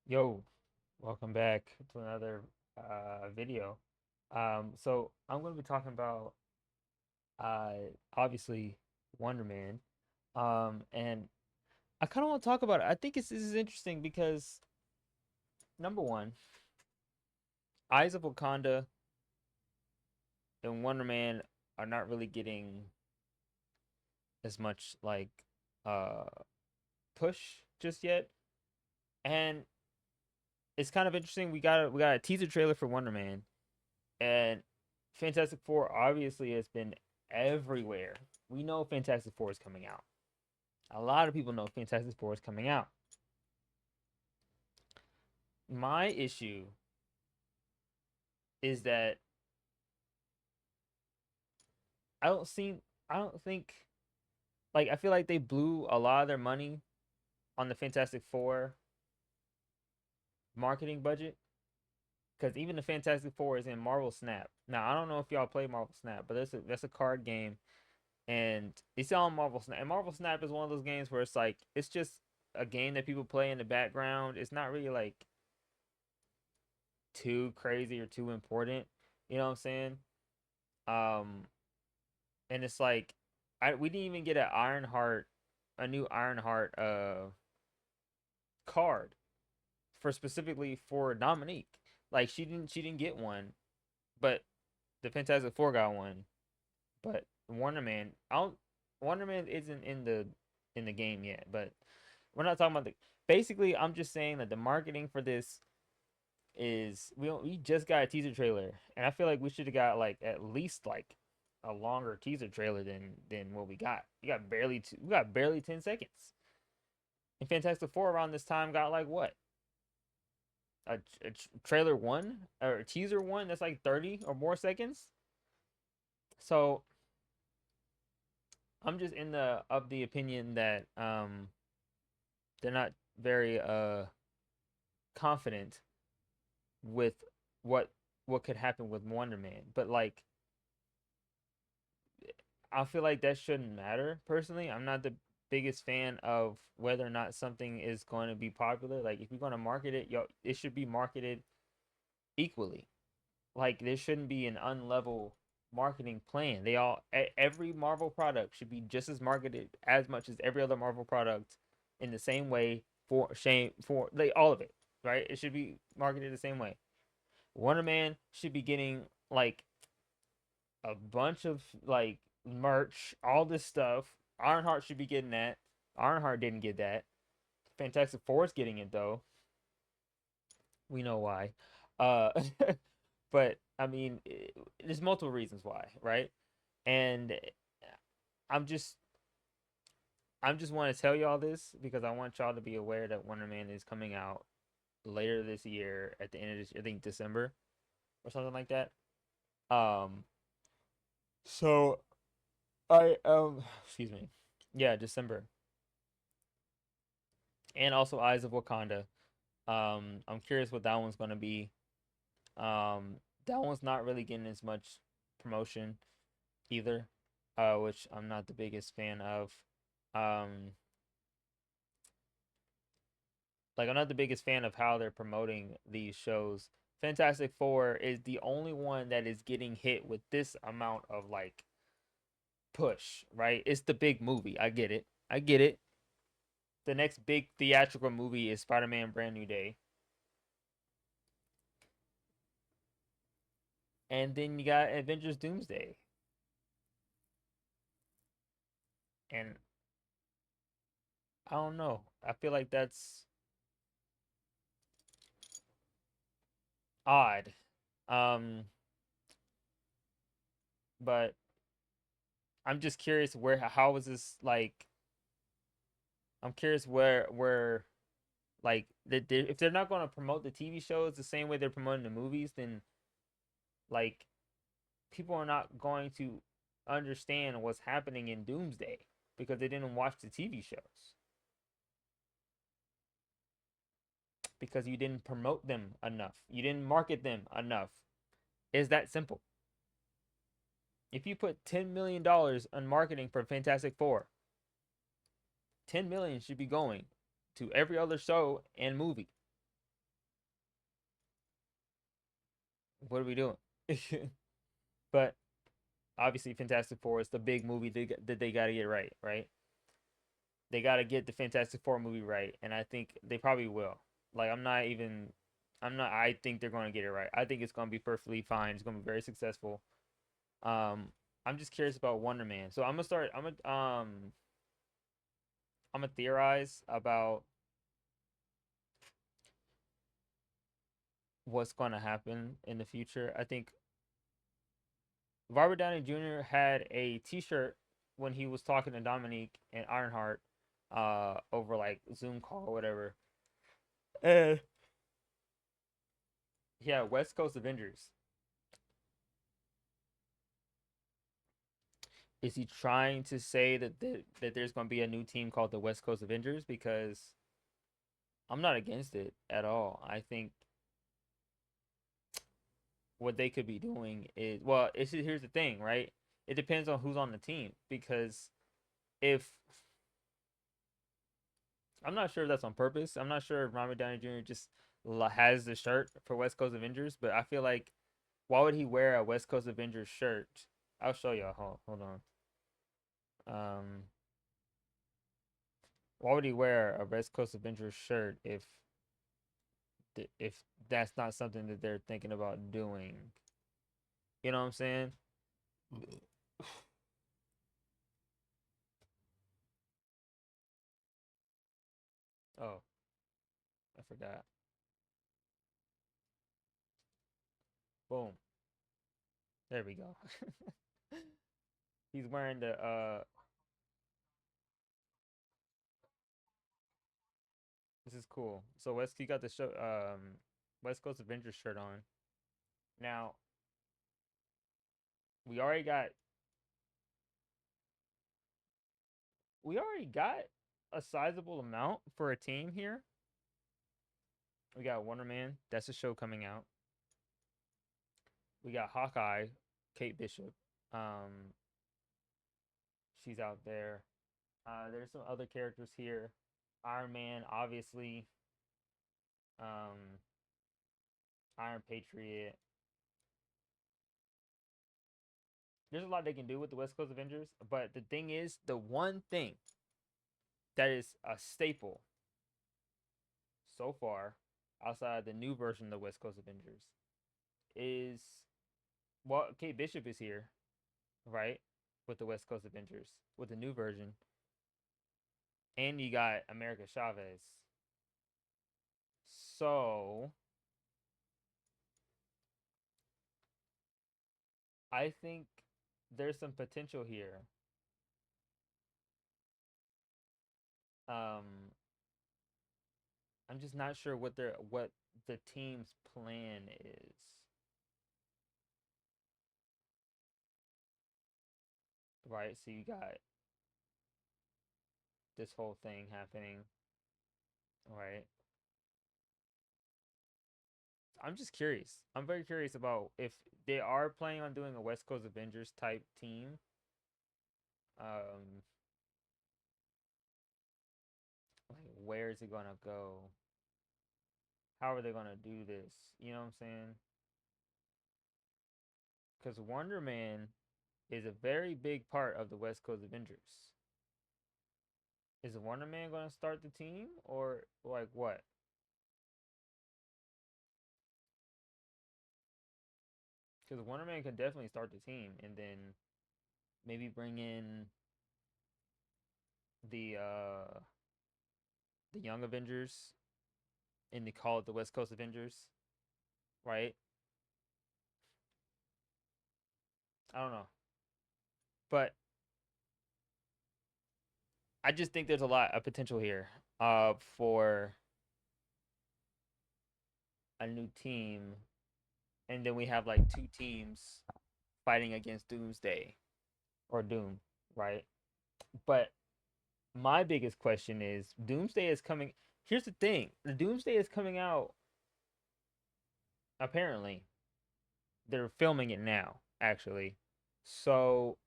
Yo, welcome back to another video. So I'm going to be talking about uh, obviously Wonder Man. And I kind of want to talk about it. I think this is interesting because number one, Eyes of Wakanda and Wonder Man are not really getting as much uh push just yet, and it's kind of interesting. We got a teaser trailer for Wonder Man, and Fantastic Four obviously has been everywhere. We know Fantastic Four is coming out. A lot of people know Fantastic Four is coming out. My issue is that I don't see I don't think I feel like they blew a lot of their money on the Fantastic Four marketing budget because even the Fantastic Four is in Marvel Snap. Now I don't know if y'all play Marvel Snap, but that's a card game and it's on Marvel Snap. And Marvel Snap is one of those games where it's just a game that people play in the background. It's not really too crazy or too important. You know what I'm saying? Um, and it's we didn't even get a new Ironheart card for specifically for Dominique. Like she didn't get one, but the Fantastic Four got one. But Wonder Man, I don't Wonder Man isn't in the game yet, but we're not talking about the. Basically, I'm just saying that the marketing for this is we just got a teaser trailer, and I feel like we should have got at least a longer teaser trailer than what we got. We got barely 10 seconds. And Fantastic Four around this time got like what a trailer one or a teaser one that's like 30 or more seconds. So I'm just in the opinion that they're not very confident with what what could happen with Wonder Man. But I feel like that shouldn't matter personally. I'm not the biggest fan of whether or not something is going to be popular. Like if you're going to market it, it should be marketed equally. Like there shouldn't be an unlevel marketing plan. Every Marvel product should be just as marketed as much as every other Marvel product in the same way for like all of it, right? It should be marketed the same way. Wonder Man should be getting a bunch of merch, all this stuff. Ironheart should be getting that. Ironheart didn't get that. Fantastic Four is getting it though. We know why. Uh, but I mean, there's multiple reasons why, right? And I'm just I'm just want to tell y'all this because I want y'all to be aware that Wonder Man is coming out later this year at the end of this, I think December or something like that. Um, so I excuse me, yeah, December, and also Eyes of Wakanda. I'm curious what that one's gonna be. That one's not really getting as much promotion either, which I'm not the biggest fan of. Um, I'm not the biggest fan of how they're promoting these shows. Fantastic Four is the only one that is getting hit with this amount of push, right? It's the big movie. I get it. I get it. The next big theatrical movie is Spider-Man Brand New Day. And then you got Avengers Doomsday. And I don't know. I feel like that's odd. Um, but I'm just curious how is this I'm curious where if they're not going to promote the TV shows the same way they're promoting the movies, then like people are not going to understand what's happening in Doomsday because they didn't watch the TV shows because you didn't promote them enough. You didn't market them enough. It's that simple. If you put $10 million on marketing for Fantastic Four, 10 million should be going to every other show and movie. What are we doing? But obviously, Fantastic Four is the big movie that they got to get right, right? They got to get the Fantastic Four movie right, and I think they probably will. Like, I'm not. I think they're going to get it right. I think it's going to be perfectly fine. It's going to be very successful. Um, I'm just curious about Wonder Man. So I'm gonna start. I'm gonna theorize about what's going to happen in the future. I think Robert Downey Jr. had a T-shirt when he was talking to Dominique and Ironheart, over like Zoom call or whatever. And yeah, West Coast Avengers. Is he trying to say that there's going to be a new team called the West Coast Avengers? Because I'm not against it at all. I think what they could be doing is, well, here's the thing, right? It depends on who's on the team, because if I'm not sure if that's on purpose. I'm not sure if Robert Downey Jr. just has the shirt for West Coast Avengers, but I feel like, why would he wear a West Coast Avengers shirt? I'll show y'all. Hold on. Um, why would he wear a West Coast Avengers shirt if that's not something that they're thinking about doing? You know what I'm saying? Oh, I forgot. Boom. There we go. He's wearing the This is cool. So West, he got the show West Coast Avengers shirt on. Now we already got we already got a sizable amount for a team here. We got Wonder Man. That's a show coming out. We got Hawkeye, Kate Bishop. Um, she's out there. There's some other characters here. Iron Man, obviously. Um, Iron Patriot. There's a lot they can do with the West Coast Avengers, but the thing is, the one thing that is a staple so far, outside the new version of the West Coast Avengers, is, well, Kate Bishop is here, right? With the West Coast Avengers, with the new version, and you got America Chavez. So I think there's some potential here. Um, I'm just not sure what the team's plan is. Right? So you got this whole thing happening, right? I'm just curious. I'm very curious about if they are planning on doing a West Coast Avengers type team. Um, like, where is it gonna go? How are they gonna do this? You know what I'm saying? Because Wonder Man is a very big part of the West Coast Avengers. Is Wonder Man gonna start the team, or like what? Because Wonder Man can definitely start the team, and then maybe bring in the Young Avengers, and they call it the West Coast Avengers, right? I don't know, but I just think there's a lot of potential here, for a new team, and then we have like two teams fighting against Doomsday or Doom, right? But my biggest question is, Doomsday is coming. Here's the thing: the Doomsday is coming out. Apparently, they're filming it now, actually. So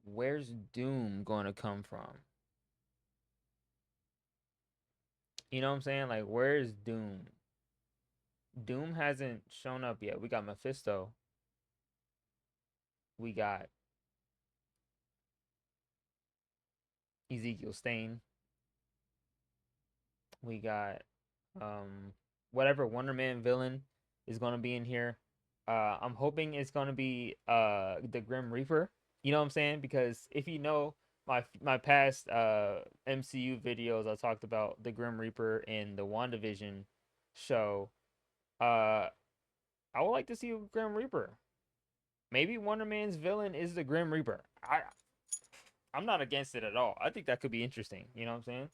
where's Doom going to come from? You know what I'm saying? Like, where is Doom? Doom hasn't shown up yet. We got Mephisto. We got Ezekiel Stain. We got um whatever Wonderman villain is gonna be in here. I'm hoping it's gonna be the Grim Reaper. You know what I'm saying? Because if you know my past MCU videos, I talked about the Grim Reaper in the WandaVision show. Uh, I would like to see a Grim Reaper. Maybe Wonder Man's villain is the Grim Reaper. I'm not against it at all. I think that could be interesting. You know what I'm saying?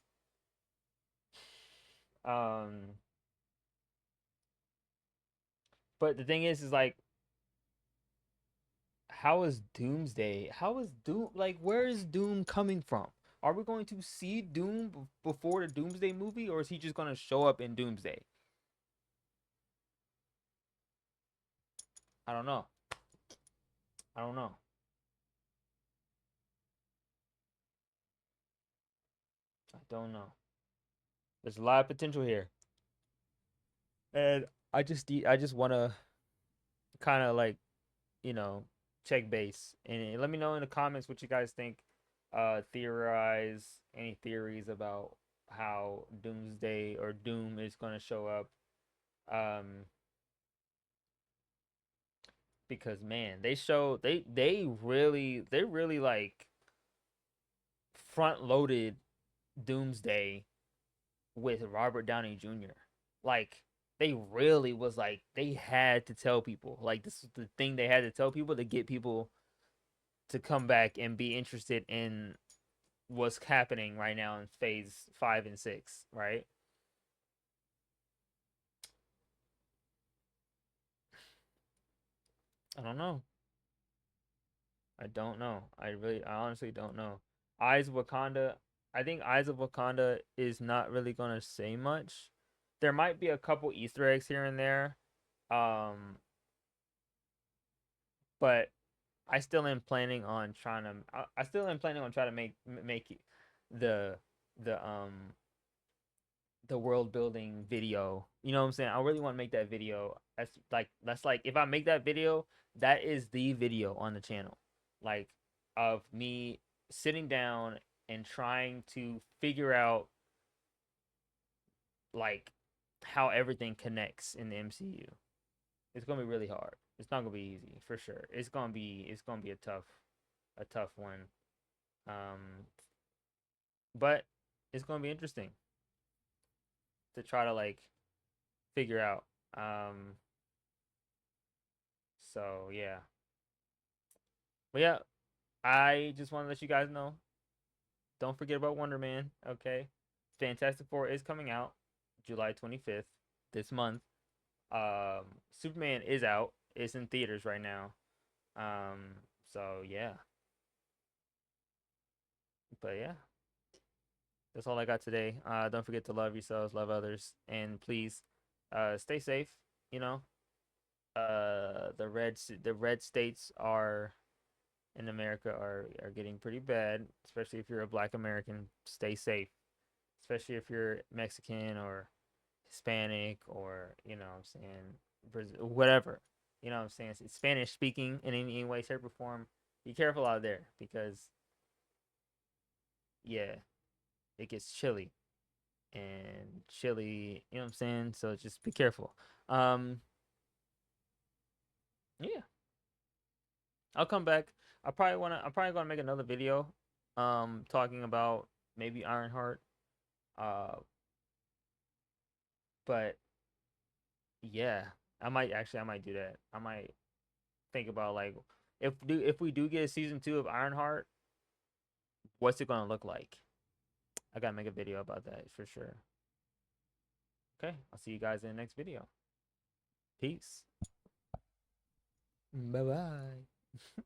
Um, but the thing is like, how is Doomsday? How is Doom like? Where is Doom coming from? Are we going to see Doom before the Doomsday movie, or is he just going to show up in Doomsday? I don't know. I don't know. I don't know. There's a lot of potential here, and I just want to kind of like, you know, check base and let me know in the comments what you guys think. Theorize any theories about how Doomsday or Doom is going to show up. Um, because man, they really like front loaded Doomsday with Robert Downey Jr. Like they really was like they had to tell people like this is the thing they had to tell people to get people to come back and be interested in what's happening right now in phase 5 and 6, right? I don't know. I don't know. I honestly don't know. Eyes of Wakanda. I think Eyes of Wakanda is not really gonna say much. There might be a couple Easter eggs here and there, um, but I still am planning on trying to. I still am planning on trying to make the the um the world building video. You know what I'm saying? I really want to make that video. That's like if I make that video, that is the video on the channel. Like of me sitting down and trying to figure out like how everything connects in the MCU. It's gonna be really hard. It's not gonna be easy for sure. It's gonna be a tough one. Um, but it's gonna be interesting to try to like figure out. So yeah. But yeah, I just want to let you guys know. Don't forget about Wonder Man. Okay, Fantastic Four is coming out July 25th this month. Superman is out. It's in theaters right now. So yeah. But yeah, that's all I got today. Don't forget to love yourselves, love others, and please, stay safe. You know, the red states are in America are getting pretty bad, especially if you're a Black American. Stay safe, especially if you're Mexican or Hispanic or you know what I'm saying Brazil, whatever. You know what I'm saying? Spanish speaking in any way, shape, or form. Be careful out there because yeah, it gets chilly and chilly. You know what I'm saying? So just be careful. Um, yeah, I'll come back. I'm probably gonna make another video, talking about maybe Ironheart. Uh, but yeah, I might do that. I might think about like if we do get a season 2 of Ironheart, what's it gonna look like? I gotta make a video about that for sure. Okay, I'll see you guys in the next video. Peace. Bye bye.